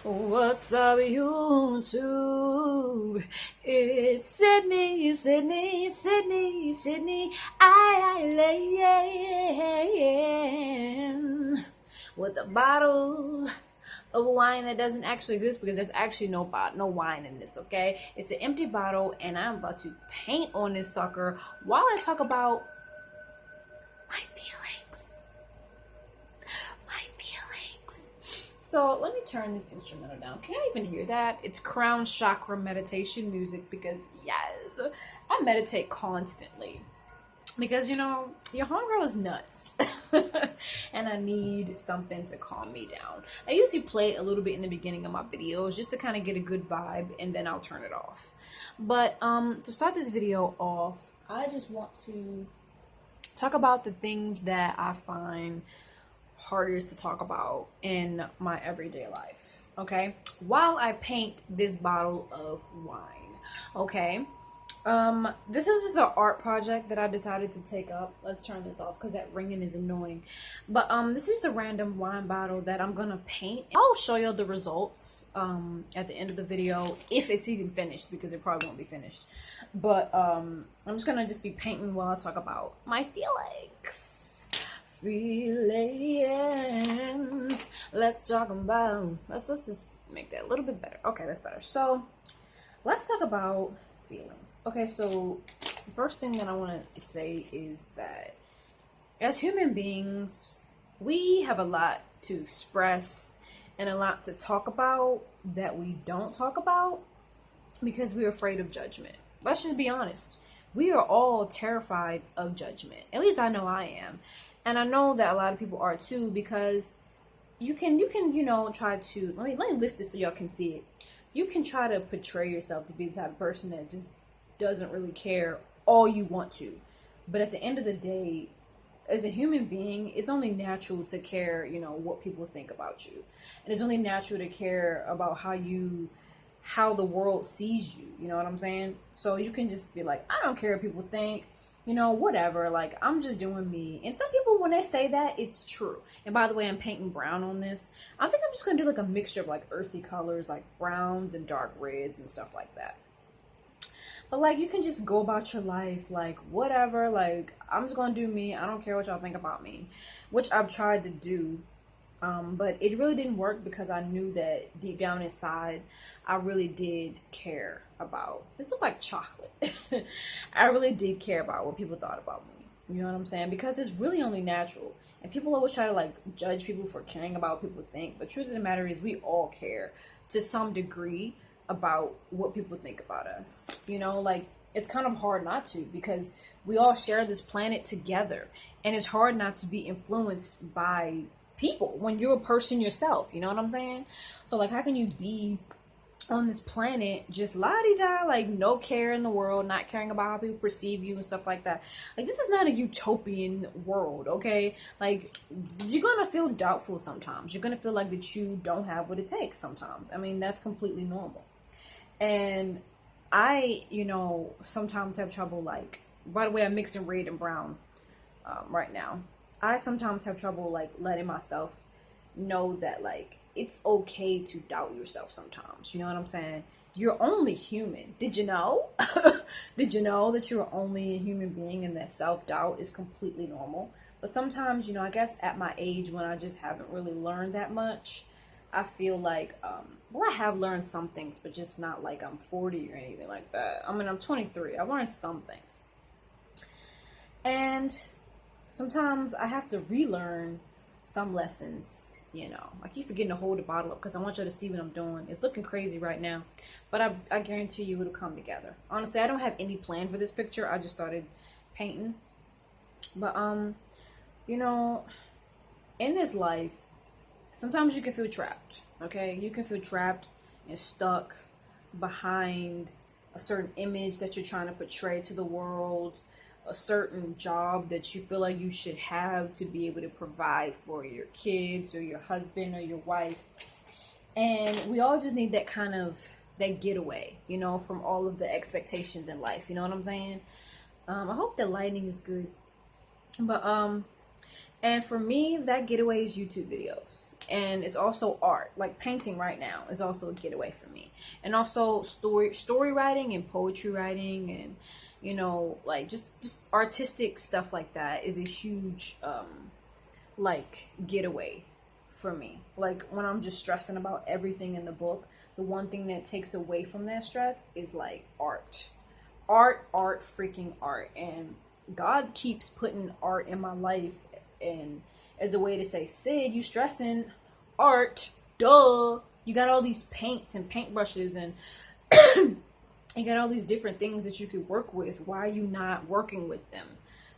What's up, YouTube? It's Sydney, Sydney, Sydney, Sydney Island with a bottle of wine that doesn't actually exist because there's actually no wine in this. Okay, it's an empty bottle, and I'm about to paint on this sucker while I talk about my feelings. So let me turn this instrumental down. Can I even hear that? It's crown chakra meditation music because yes, I meditate constantly. Because your homegirl is nuts. And I need something to calm me down. I usually play a little bit in the beginning of my videos just to kind of get a good vibe, and then I'll turn it off. But to start this video off, I just want to talk about the things that I find hardest to talk about in my everyday life, okay, while I paint this bottle of wine. Okay, this is just an art project that I decided to take up. Let's turn this off because that ringing is annoying. But this is a random wine bottle that I'm gonna paint. I'll show you the results at the end of the video, if it's even finished, because it probably won't be finished. But I'm just gonna be painting while I talk about my feelings. Feelings. Let's talk about. Let's just make that a little bit better. Okay, that's better. So let's talk about feelings. Okay, so the first thing that I want to say is that as human beings, we have a lot to express and a lot to talk about that we don't talk about because we're afraid of judgment. Let's just be honest. We are all terrified of judgment. At least I know I am. And I know that a lot of people are too, because you can try to let me lift this so y'all can see it. You can try to portray yourself to be the type of person that just doesn't really care all you want to. But at the end of the day, as a human being, it's only natural to care, what people think about you. And it's only natural to care about how the world sees you. You know what I'm saying? So you can just be like, I don't care what people think. Whatever, like, I'm just doing me. And some people, when they say that, it's true. And by the way, I'm painting brown on this. I think I'm just gonna do like a mixture of like earthy colors, like browns and dark reds and stuff like that. But like, you can just go about your life like whatever, like, I'm just gonna do me. I don't care what y'all think about me, which I've tried to do. But it really didn't work because I knew that deep down inside, I really did care about. This looks like chocolate. I really did care about what people thought about me. You know what I'm saying? Because it's really only natural. And people always try to like judge people for caring about what people think. But truth of the matter is, we all care to some degree about what people think about us. Like, it's kind of hard not to, because we all share this planet together. And it's hard not to be influenced by people when you're a person yourself. You know what I'm saying? So like, how can you be on this planet just la-di-da, like no care in the world, not caring about how people perceive you and stuff like that? Like, this is not a utopian world, okay? Like, you're gonna feel doubtful sometimes. You're gonna feel like that you don't have what it takes sometimes. I mean, that's completely normal. And I sometimes have trouble, like, by the way, I'm mixing red and brown right now. I sometimes have trouble like letting myself know that, like, it's okay to doubt yourself sometimes. You know what I'm saying? You're only human. Did you know? Did you know that you're only a human being and that self-doubt is completely normal? But sometimes, I guess at my age, when I just haven't really learned that much, I feel like, I have learned some things, but just not like I'm 40 or anything like that. I mean, I'm 23. I've learned some things. And sometimes I have to relearn some lessons, I keep forgetting to hold the bottle up because I want you to see what I'm doing. It's looking crazy right now, but I guarantee you it'll come together. Honestly, I don't have any plan for this picture. I just started painting. But, in this life, sometimes you can feel trapped, okay? You can feel trapped and stuck behind a certain image that you're trying to portray to the world, a certain job that you feel like you should have to be able to provide for your kids or your husband or your wife. And we all just need that kind of, that getaway, from all of the expectations in life. You know what I'm saying? I hope the lighting is good. But, and for me, that getaway is YouTube videos. and it's also art. Like painting right now is also a getaway for me, and also story writing and poetry writing, and like just artistic stuff like that is a huge like getaway for me. Like when I'm just stressing about everything in the book, the one thing that takes away from that stress is like art, freaking art. And God keeps putting art in my life, and as a way to say, Sid, you stressing, art, duh. You got all these paints and paintbrushes, and you got all these different things that you could work with. Why are you not working with them?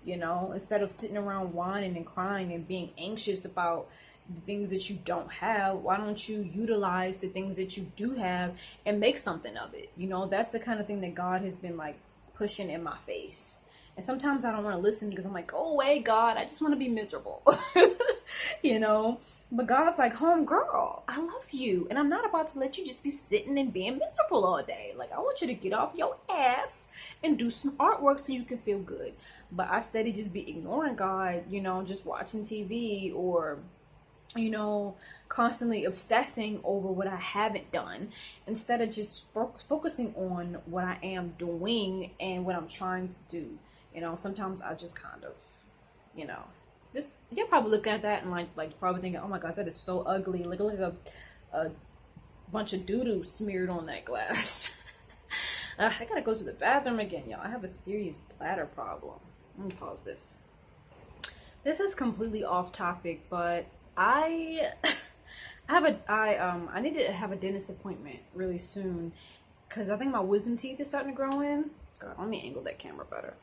Instead of sitting around whining and crying and being anxious about the things that you don't have, why don't you utilize the things that you do have and make something of it? That's the kind of thing that God has been like pushing in my face. And sometimes I don't want to listen because I'm like, go away, God, I just want to be miserable. But God's like, home girl, I love you, and I'm not about to let you just be sitting and being miserable all day. Like, I want you to get off your ass and do some artwork so you can feel good. But I steady just be ignoring God, just watching TV, or constantly obsessing over what I haven't done, instead of just focusing on what I am doing and what I'm trying to do. Sometimes I just kind of, this, you're probably looking at that and like probably thinking, oh my gosh, that is so ugly. Look like a bunch of doo-doo smeared on that glass. I gotta go to the bathroom again, y'all. I have a serious bladder problem. Let me pause this. This is completely off topic, but I I need to have a dentist appointment really soon, because I think my wisdom teeth is starting to grow in. God, let me angle that camera better.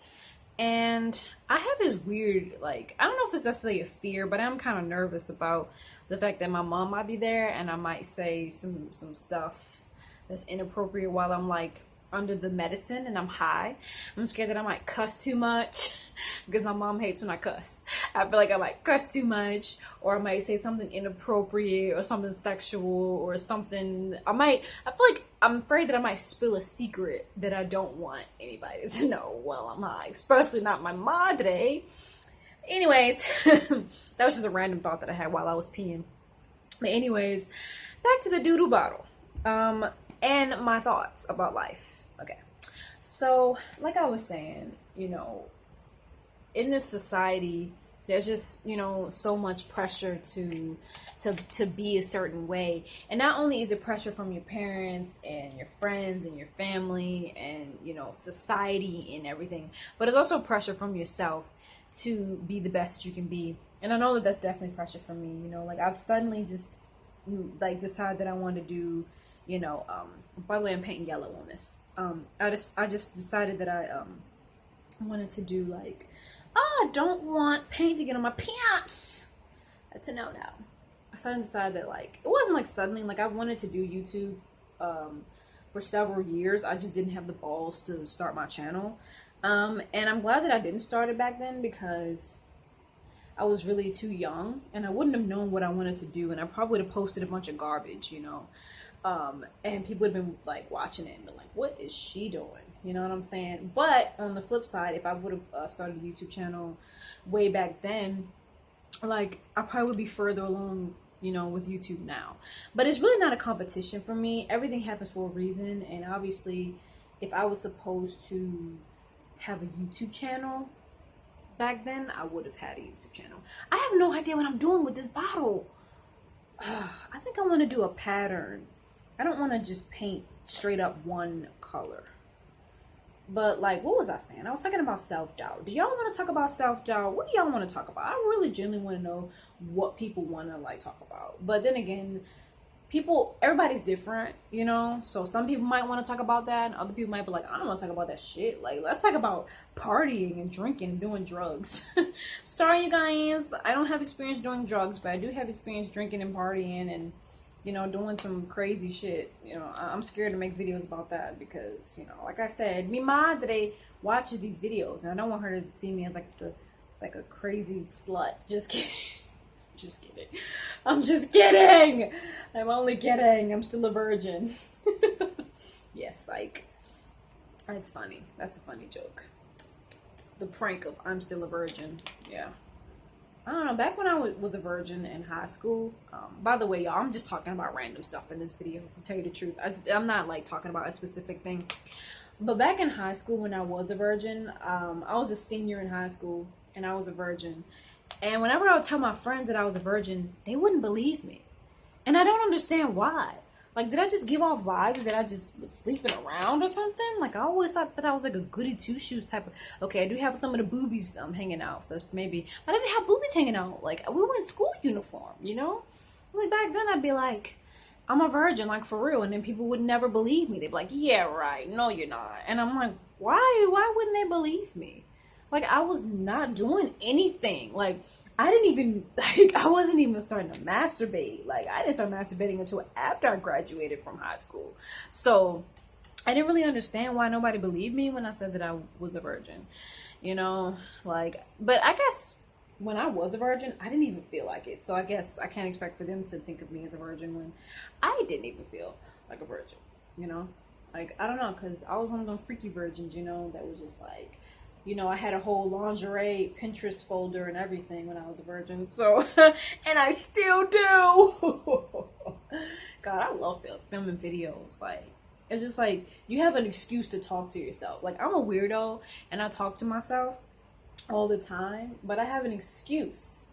And I have this weird, like, I don't know if it's necessarily a fear, but I'm kind of nervous about the fact that my mom might be there and I might say some stuff that's inappropriate while I'm like under the medicine and I'm high. I'm scared that I might cuss too much because my mom hates when I cuss. I feel like I might cuss too much, or I might say something inappropriate or something sexual or something. I'm afraid that I might spill a secret that I don't want anybody to know while I'm high, especially not my madre. Anyways, that was just a random thought that I had while I was peeing. But anyways, back to the doo-doo bottle. And my thoughts about life. Okay. So, like I was saying, in this society, there's just, so much pressure to be a certain way. And not only is it pressure from your parents and your friends and your family and, society and everything, but it's also pressure from yourself to be the best that you can be. And I know that that's definitely pressure from me, like I've suddenly just like decided that I want to do, by the way, I'm painting yellow on this. I just decided that I wanted to do like, I don't want paint to get on my pants. That's a no. I suddenly decided that, like, it wasn't like suddenly, like I wanted to do YouTube for several years. I just didn't have the balls to start my channel. And I'm glad that I didn't start it back then, because I was really too young and I wouldn't have known what I wanted to do, and I probably would have posted a bunch of garbage, and people would have been like watching it and been like, what is she doing? You know what I'm saying? But on the flip side, if I would have started a YouTube channel way back then, like I probably would be further along, with YouTube now. But it's really not a competition for me. Everything happens for a reason, and obviously if I was supposed to have a YouTube channel back then, I would have had a YouTube channel. I have no idea what I'm doing with this bottle. I think I want to do a pattern. I don't want to just paint straight up one color. But like, what was I saying? I was talking about self-doubt. Do y'all want to talk about self-doubt? What do y'all want to talk about? I really genuinely want to know what people want to like talk about. But then again, everybody's different, so some people might want to talk about that, and other people might be like, I don't want to talk about that shit. Like, let's talk about partying and drinking and doing drugs. Sorry, you guys, I don't have experience doing drugs, but I do have experience drinking and partying and doing some crazy shit. I'm scared to make videos about that because, like I said, mi madre watches these videos, and I don't want her to see me as like a crazy slut. Just kidding. Just kidding. I'm just kidding. I'm only kidding. I'm still a virgin. Yes, like, it's funny. That's a funny joke. The prank of I'm still a virgin. Yeah. I don't know, back when I was a virgin in high school, by the way, y'all, I'm just talking about random stuff in this video, to tell you the truth. I'm not like talking about a specific thing. But back in high school when I was a virgin, I was a senior in high school and I was a virgin. And whenever I would tell my friends that I was a virgin, they wouldn't believe me. And I don't understand why. Like, did I just give off vibes that I just was sleeping around or something? Like, I always thought that I was like a goody two-shoes type of... Okay, I do have some of the boobies hanging out, so that's maybe... But I didn't have boobies hanging out. Like, we were in school uniform, you know? Like, back then I'd be like, I'm a virgin, like, for real. And then people would never believe me. They'd be like, yeah, right. No, you're not. And I'm like, why? Why wouldn't they believe me? Like, I was not doing anything. Like, I didn't even, like, I wasn't even starting to masturbate. Like, I didn't start masturbating until after I graduated from high school. So, I didn't really understand why nobody believed me when I said that I was a virgin. You know, like, but I guess when I was a virgin, I didn't even feel like it. So, I guess I can't expect for them to think of me as a virgin when I didn't even feel like a virgin, you know? Like, I don't know, because I was one of those freaky virgins, you know, that was just like, you know, I had a whole lingerie Pinterest folder and everything when I was a virgin. So, and I still do. God, I love filming videos. Like, it's just like, you have an excuse to talk to yourself. Like, I'm a weirdo and I talk to myself all the time, but I have an excuse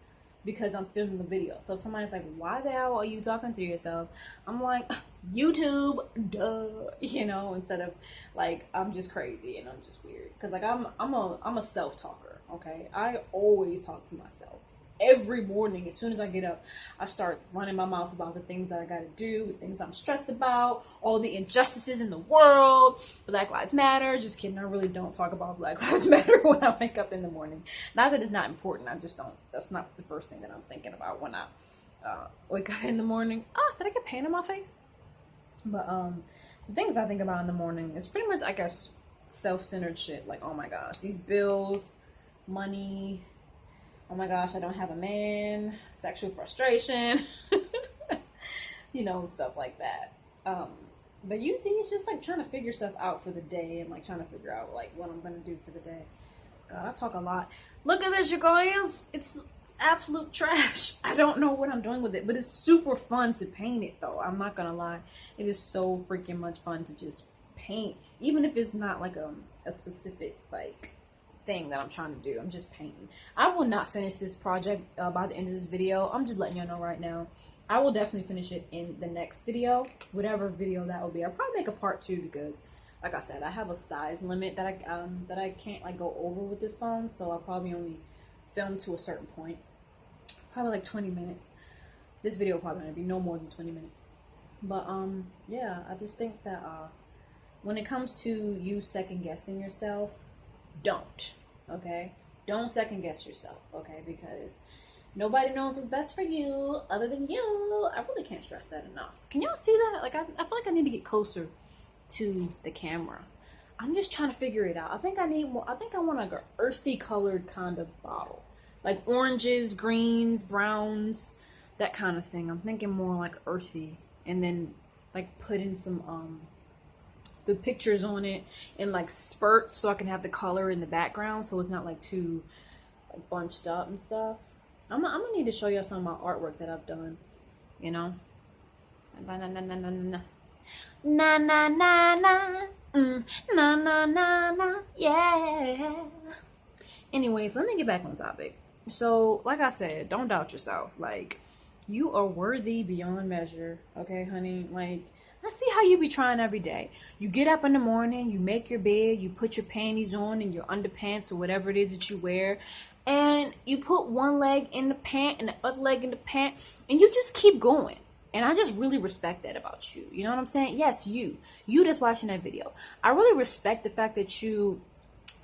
because I'm filming the video. So if somebody's like, why the hell are you talking to yourself? I'm like, YouTube, duh, you know, instead of like, I'm just crazy and I'm just weird. Cause like I'm a self-talker, okay? I always talk to myself. Every morning, as soon as I get up, I start running my mouth about the things that I gotta do, the things I'm stressed about, all the injustices in the world, Black Lives Matter. Just kidding, I really don't talk about Black Lives Matter when I wake up in the morning. Not that it's not important, I just don't, that's not the first thing that I'm thinking about when I wake up in the morning. Ah, did I get paint on my face? But the things I think about in the morning is pretty much, I guess, self-centered shit. Like, oh my gosh, these bills, money, oh my gosh, I don't have a man, sexual frustration, you know, stuff like that. But usually it's just like trying to figure stuff out for the day and like trying to figure out like what I'm gonna do for the day. God, I talk a lot. Look at this, you guys. It's absolute trash. I don't know what I'm doing with it, but it's super fun to paint it though. I'm not gonna lie. It is so freaking much fun to just paint, even if it's not like a specific like thing that I'm trying to do. I'm just painting. I will not finish this project by the end of this video. I'm just letting y'all know right now. I will definitely finish it in the next video, whatever video that will be. I'll probably make a part 2 because, like I said, I have a size limit that I can't like go over with this phone. So I'll probably only film to a certain point, probably like 20 minutes. This video will probably gonna be no more than 20 minutes. But yeah, I just think that when it comes to you second guessing yourself, don't. Okay, don't second guess yourself. Okay, because nobody knows what's best for you other than you. I really can't stress that enough. Can y'all see that? Like, I feel like I need to get closer to the camera. I'm just trying to figure it out. I think I need more. I think I want like an earthy colored kind of bottle, like oranges, greens, browns, that kind of thing. I'm thinking more like earthy, and then like put in some the pictures on it in like spurts so I can have the color in the background so it's not like too like bunched up and stuff. I'm gonna need to show you some of my artwork that I've done, you know. Na na na na na na na na na na na na na, yeah. Anyways, let me get back on topic. So like I said, don't doubt yourself. Like, you are worthy beyond measure, okay, honey? Like, I see how you be trying every day. You get up in the morning, you make your bed, you put your panties on and your underpants or whatever it is that you wear, and you put one leg in the pant and the other leg in the pant, and you just keep going. And I just really respect that about you. You know what I'm saying? Yes, you that's watching that video. I really respect the fact that you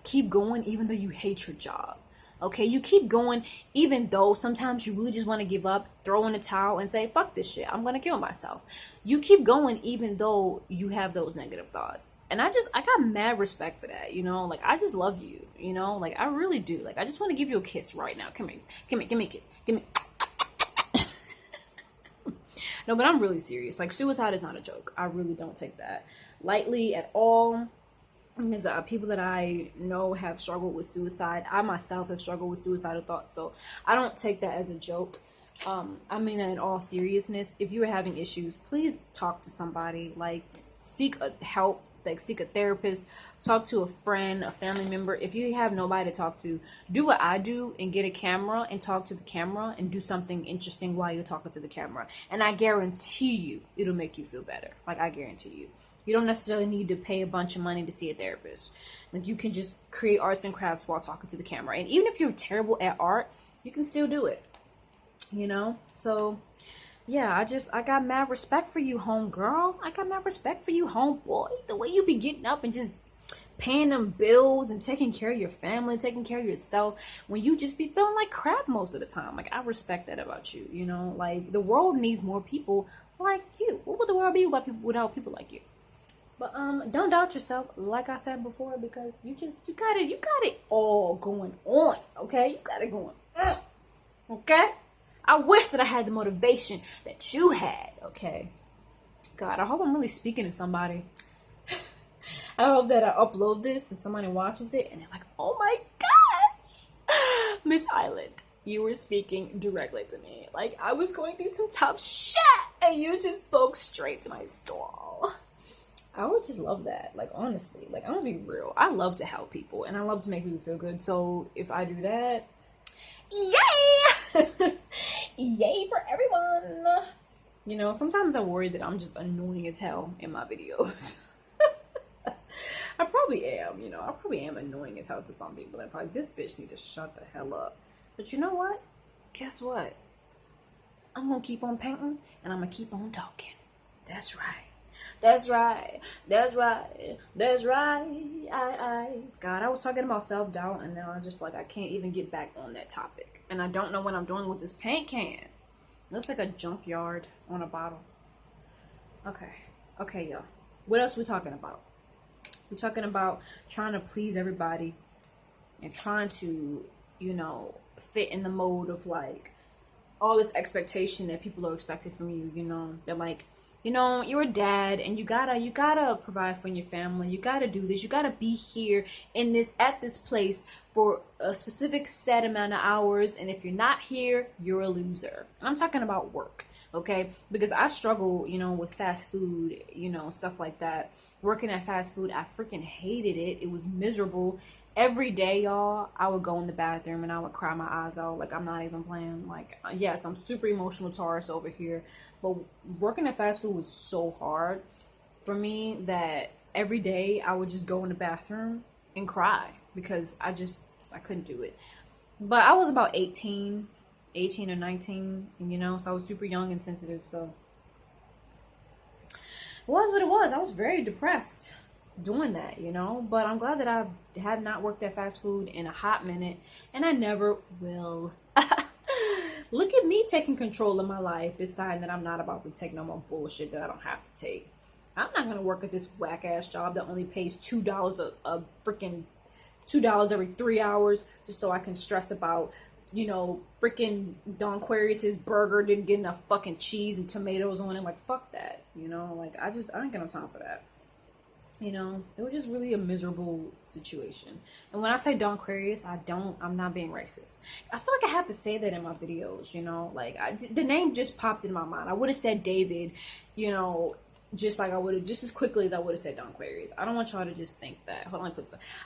keep going even though you hate your job. Okay, you keep going even though sometimes you really just want to give up, throw in the towel and say, fuck this shit, I'm going to kill myself. You keep going even though you have those negative thoughts. And I got mad respect for that, you know? Like, I just love you, you know? Like, I really do. Like, I just want to give you a kiss right now. Come here. Give me a kiss. Give me. No, but I'm really serious. Like, suicide is not a joke. I really don't take that lightly at all. Because people that I know have struggled with suicide. I myself have struggled with suicidal thoughts, so I don't take that as a joke. I mean that in all seriousness. If you are having issues, please talk to somebody. Like, seek help. Like, seek a therapist. Talk to a friend, a family member. If you have nobody to talk to, do what I do and get a camera and talk to the camera and do something interesting while you're talking to the camera. And I guarantee you, it'll make you feel better. Like, I guarantee you. You don't necessarily need to pay a bunch of money to see a therapist. Like, you can just create arts and crafts while talking to the camera. And even if you're terrible at art, you can still do it. You know? So, yeah, I got mad respect for you, home girl. I got mad respect for you, home boy. The way you be getting up and just paying them bills and taking care of your family, taking care of yourself when you just be feeling like crap most of the time. Like, I respect that about you, you know? Like, the world needs more people like you. What would the world be without people like you? But don't doubt yourself, like I said before, because you got it all going on, okay? You got it going on, okay? I wish that I had the motivation that you had, okay? God, I hope I'm really speaking to somebody. I hope that I upload this and somebody watches it and they're like, oh my gosh, Miss Island, you were speaking directly to me. Like, I was going through some tough shit and you just spoke straight to my soul. I would just love that. Like, honestly, like, I'm gonna be real. I love to help people and I love to make people feel good. So if I do that, yay! Yay for everyone. You know, sometimes I worry that I'm just annoying as hell in my videos. I probably am, you know. I probably am annoying as hell to some people. They're probably, this bitch need to shut the hell up. But you know what? Guess what? I'm gonna keep on painting and I'm gonna keep on talking. That's right. That's right. That's right. That's right. God, I was talking about self-doubt and now I just like I can't even get back on that topic. And I don't know what I'm doing with this paint can. It looks like a junkyard on a bottle. Okay. Okay, y'all. What else we talking about? We're talking about trying to please everybody and trying to, you know, fit in the mode of like all this expectation that people are expecting from you, you know. They're like, you know, you're a dad and you gotta provide for your family. You gotta do this. You gotta be here at this place for a specific set amount of hours. And if you're not here, you're a loser. And I'm talking about work, okay? Because I struggle, you know, with fast food, you know, stuff like that. Working at fast food, I freaking hated it. It was miserable. Every day, y'all, I would go in the bathroom and I would cry my eyes out. Like, I'm not even playing. Like, yes, I'm super emotional Taurus over here. But working at fast food was so hard for me that every day I would just go in the bathroom and cry because I couldn't do it. But I was about 18 or 19, you know, so I was super young and sensitive. So it was what it was. I was very depressed doing that, you know. But I'm glad that I have not worked at fast food in a hot minute, and I never will. Look at me taking control of my life, deciding that I'm not about to take no more bullshit that I don't have to take. I'm not gonna work at this whack ass job that only pays $2 a freaking $2 every 3 hours just so I can stress about, you know, freaking Don Aquarius's burger didn't get enough fucking cheese and tomatoes on it. Like, fuck that, you know. Like, I ain't got no time for that. You know, it was just really a miserable situation. And when I say Don Aquarius, I'm not being racist. I feel like I have to say that in my videos, you know, like the name just popped in my mind. I would have said David, you know, just as quickly as I would have said Don Aquarius. I don't want y'all to just think that, hold on,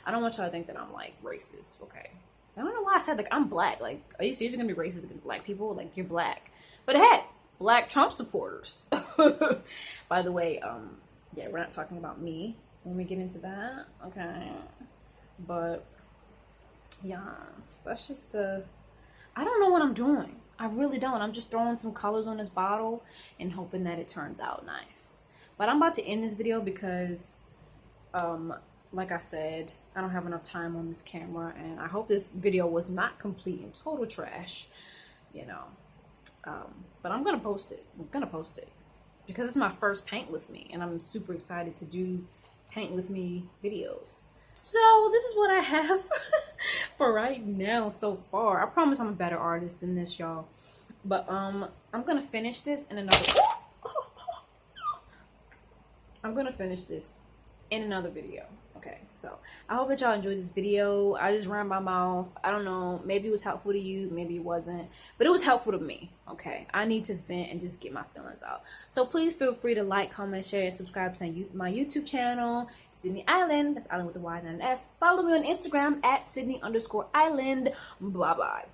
I don't want y'all to think that I'm like racist, okay? I don't know why I said like I'm black. Like, are you seriously gonna be racist against black people? Like, you're black. But hey, black Trump supporters. By the way, yeah, we're not talking about me when we get into that, okay? But yes, that's just I don't know what I'm doing. I really don't. I'm just throwing some colors on this bottle and hoping that it turns out nice. But I'm about to end this video because like I said, I don't have enough time on this camera, and I hope this video was not complete and total trash, you know. But I'm gonna post it. Because it's my first paint with me, and I'm super excited to do paint with me videos. So this is what I have for right now so far. I promise I'm a better artist than this, y'all. But I'm gonna finish this in another I'm gonna finish this in another video, Okay, so I hope that y'all enjoyed this video. I just ran my mouth. I don't know, maybe it was helpful to you, maybe it wasn't, but it was helpful to me. Okay, I need to vent and just get my feelings out. So please feel free to like, comment, share, and subscribe to my YouTube channel, Sydney Island. That's Island with the Y, not an S. Follow me on Instagram at Sydney_Island. Bye bye.